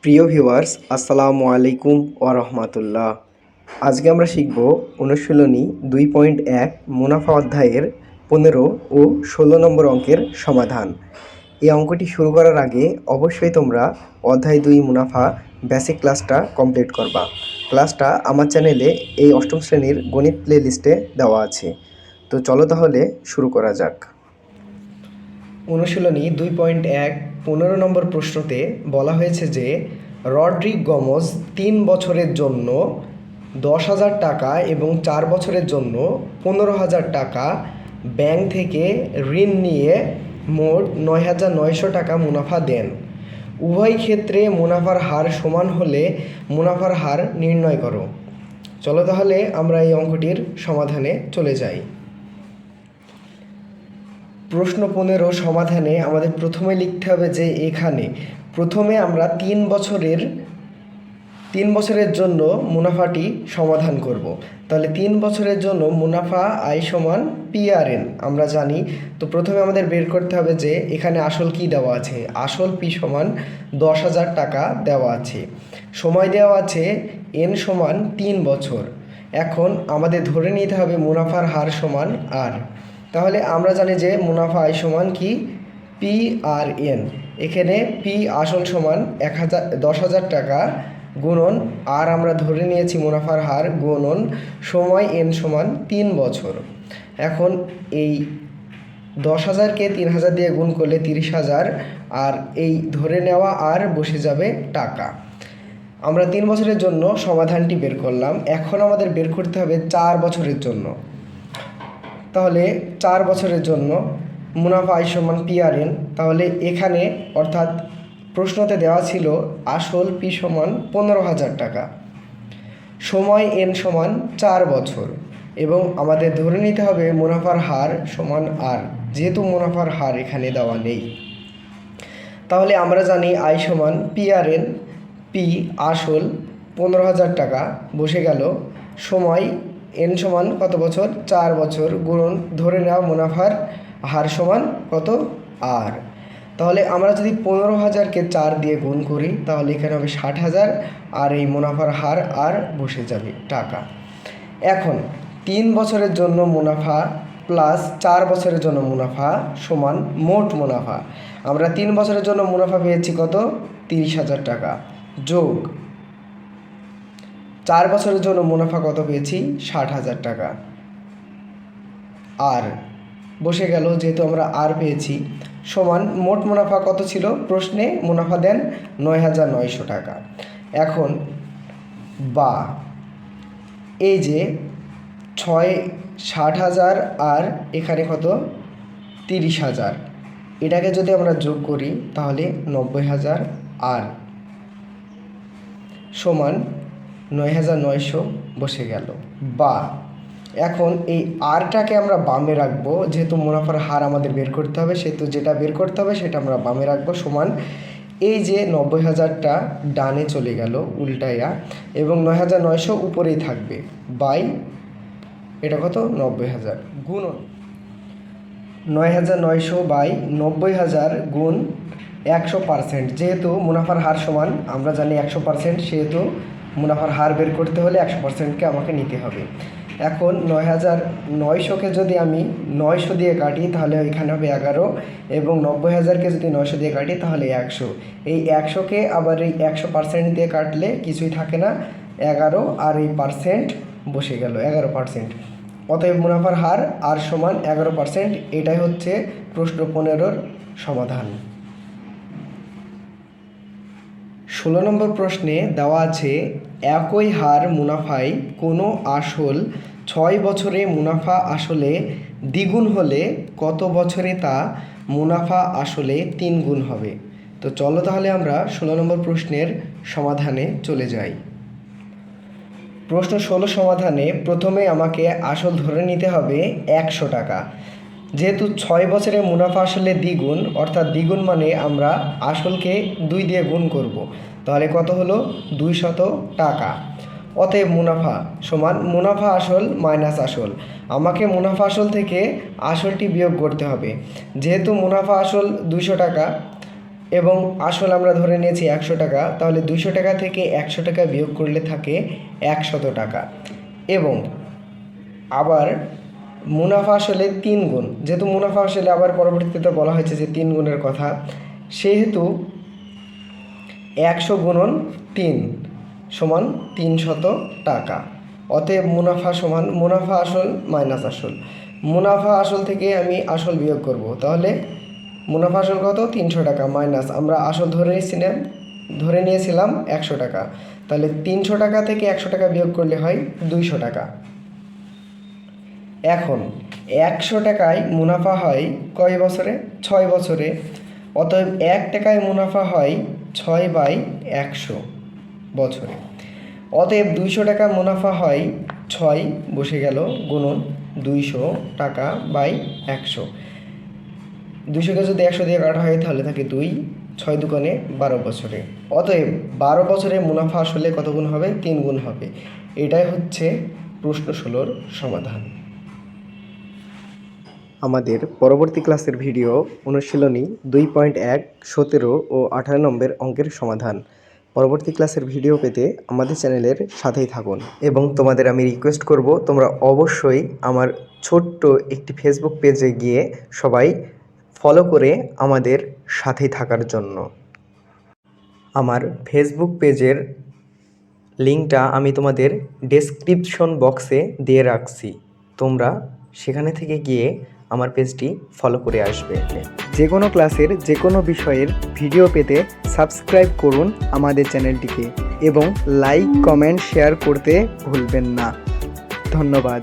প্রিয় ভিউয়ার্স, আসসালামু আলাইকুম ওয়া রাহমাতুল্লাহ। আজকে আমরা শিখব অনুশীলনী 2.1 মুনাফা অধ্যায়ের 15 ও 16 নম্বর অঙ্কের সমাধান। এই অঙ্কটি শুরু করার আগে অবশ্যই তোমরা অধ্যায় 2 মুনাফা বেসিক ক্লাসটা কমপ্লিট করবা। ক্লাসটা আমার চ্যানেলে এই অষ্টম শ্রেণীর গণিত প্লে লিস্টে দেওয়া আছে। তো চলো তাহলে শুরু করা যাক। অনুশীলনী 2.1 15 নম্বর প্রশ্নতে বলা হয়েছে যে রড্রিগ গোমেজ 3 বছরের জন্য 10,000 টাকা এবং 4 বছরের জন্য 15,000 টাকা ব্যাংক থেকে ঋণ নিয়ে মোট 9,900 টাকা মুনাফা দেন। উভয় ক্ষেত্রে মুনাফার হার সমান হলে মুনাফার হার নির্ণয় করো। চলো তাহলে আমরা এই অঙ্কটির সমাধানে চলে যাই। প্রশ্ন 15 সমাধানে আমাদের প্রথমে লিখতে হবে যে এখানে প্রথমে আমরা 3 বছরের জন্য মুনাফাটি সমাধান করব। তাহলে 3 বছরের জন্য মুনাফা আই সমান PRN আমরা জানি। তো প্রথমে আমাদের বের করতে হবে যে এখানে আসল কি দেওয়া আছে। আসল P সমান 10,000 টাকা দেওয়া আছে, সময় দেওয়া আছে N সমান 3 বছর। এখন আমাদের ধরে নিতে হবে মুনাফার হার সমান R। তাহলে আমরা জানি যে মুনাফা আয় সমান কি PRN। এখানে P আসল সমান 10,000 টাকা গুণন আর আমরা ধরে নিয়েছি মুনাফার হার গুণন সময় N সমান 3 বছর। এখন এই 10,000কে 3,000 দিয়ে গুণ করলে 30,000 আর এই ধরে নেওয়া আর বসে যাবে টাকা। আমরা 3 বছরের জন্য সমাধানটি বের করলাম। এখন আমাদের বের করতে হবে 4 বছরের জন্য। তাহলে 4 বছরের জন্য মুনাফা আয় সমান PRN। তাহলে এখানে অর্থাৎ প্রশ্নতে দেওয়া ছিল আসল P সমান 15,000 টাকা, সময় N সমান 4 বছর এবং আমাদের ধরে নিতে হবে মুনাফার হার সমান R, যেহেতু মুনাফার হার এখানে দেওয়া নেই। তাহলে আমরা জানি আয় সমান PRN, P আসল 15,000 টাকা বসে গেল, সময় N সমান কত বছর 4 বছর গুণন ধরে নেওয়া মুনাফার হার সমান কত R। তাহলে আমরা যদি 15,000কে 4 দিয়ে গুণ করি তাহলে এখানে হবে 60,000 আর এই মুনাফার হার আর বসে যাবে টাকা। এখন 3 বছরের জন্য মুনাফা প্লাস 4 বছরের জন্য মুনাফা সমান মোট মুনাফা। আমরা 3 বছরের জন্য মুনাফা পেয়েছি কত 30,000 টাকা যোগ 4 বছরের জন্য মুনাফা কত পেয়েছি 60,000 টাকা আর বসে গেল, যেহেতু আমরা আর পেয়েছি সমান মোট মুনাফা কত ছিল প্রশ্নে মুনাফা দেন 9,900 টাকা। এখন বা এই যে 60,000 আর এখানে কত 30,000, এটাকে যদি আমরা যোগ করি তাহলে 90,000 আর সমান 9,900 বসে গেল। বা এখন এই আরটাকে আমরা বামে রাখবো, যেহেতু মুনাফার হার আমাদের বের করতে হবে সেহেতু যেটা বের করতে হবে সেটা আমরা বামে রাখবো সমান এই যে 90,000টা ডানে চলে গেল উল্টাইয়া এবং 9,900 উপরেই থাকবে বাই এটা কত 90,000 গুণন 9,900 বাই 90,000 গুণ 100%। যেহেতু মুনাফার হার সমান আমরা জানি 100%, সেহেতু মুনাফার হার বের করতে হলে 100%কে আমাকে নিতে হবে। এখন 9,900কে যদি আমি 900 দিয়ে কাটি তাহলে এখানে হবে 11 এবং 90,000কে যদি 900 দিয়ে কাটি তাহলে 100। এই 100কে আবার এই 100% দিয়ে কাটলে কিছুই থাকে না 11 আর এই পার্সেন্ট বসে গেল 11%। অতএব মুনাফার হার আর সমান 11%। এটাই হচ্ছে প্রশ্ন 15-র সমাধান। 16 নম্বর প্রশ্নে দেওয়া আছে একই হার মুনাফায় কোনো আসল 6 বছরে মুনাফা আসলে দ্বিগুণ হলে কত বছরে তা মুনাফা আসলে 3 গুণ হবে। তো চলো তাহলে আমরা 16 নম্বর প্রশ্নের সমাধানে চলে যাই। প্রশ্ন 16 সমাধানে প্রথমে আমাকে আসল ধরে নিতে হবে 100 টাকা। যেহেতু 6 বছরে মুনাফা আসলে দ্বিগুণ, অর্থাৎ দ্বিগুণ মানে আমরা আসলকে 2 দিয়ে গুণ করব, তাহলে কত হলো 200 টাকা। অতএব মুনাফা সমান মুনাফা আসল মাইনাস আসল। আমাকে মুনাফা আসল থেকে আসলটি বিয়োগ করতে হবে। যেহেতু মুনাফা আসল 200 টাকা এবং আসল আমরা ধরে নিয়েছি 100 টাকা, তাহলে 200 টাকা থেকে 100 টাকা বিয়োগ করলে থাকে 100 টাকা। এবং আবার মুনাফা আসলে 3 গুণ, যেহেতু মুনাফা আসলে আবার পরবর্তীতে বলা হয়েছে যে 3 গুণের কথা, সেহেতু 100 গুণন 3 সমান 300 টাকা। অতএব মুনাফা সমান মুনাফা আসল মাইনাস আসল। মুনাফা আসল থেকে আমি আসল বিয়োগ করব, তাহলে মুনাফা আসল কত? 300 টাকা মাইনাস আমরা আসল ধরে নিয়েছিলাম 100 টাকা, তাহলে 300 টাকা থেকে 100 টাকা বিয়োগ করলে হয় 200 টাকা। এখন 100 টাকায় মুনাফা হয় কয় বছরে? 6 বছরে। অতএব 1 টাকায় মুনাফা হয় 6/100 বছরে। অতএব 200 টাকা মুনাফা হয় 6 বসে গেল গুণন 200 টাকা বাই 100। 200কে যদি 100 দিয়ে কাটা হয় তাহলে থাকে 2, 6 দুগুণে 12 বছরে। অতএব 12 বছরে মুনাফা আসলে কত গুণ হবে? 3 গুণ হবে। এটাই হচ্ছে প্রশ্ন 16 সমাধান। আমাদের পরবর্তী ক্লাসের ভিডিও অনুশীলনী 2.1, 17 ও 18 নম্বর অঙ্কের সমাধান। পরবর্তী ক্লাসের ভিডিও পেতে আমাদের চ্যানেলের সাথেই থাকুন এবং তোমাদের আমি রিকোয়েস্ট করব তোমরা অবশ্যই আমার ছোট্ট একটি ফেসবুক পেজে গিয়ে সবাই ফলো করে আমাদের সাথেই থাকার জন্য। আমার ফেসবুক পেজের লিঙ্কটা আমি তোমাদের ডেসক্রিপশন বক্সে দিয়ে রাখছি, তোমরা সেখানে থেকে গিয়ে আমার পেজটি ফলো করে আসবে। যে কোনো ক্লাসের যে কোনো বিষয়ের ভিডিও পেতে সাবস্ক্রাইব করুন আমাদের চ্যানেলটিকে এবং লাইক, কমেন্ট, শেয়ার করতে ভুলবেন না। ধন্যবাদ।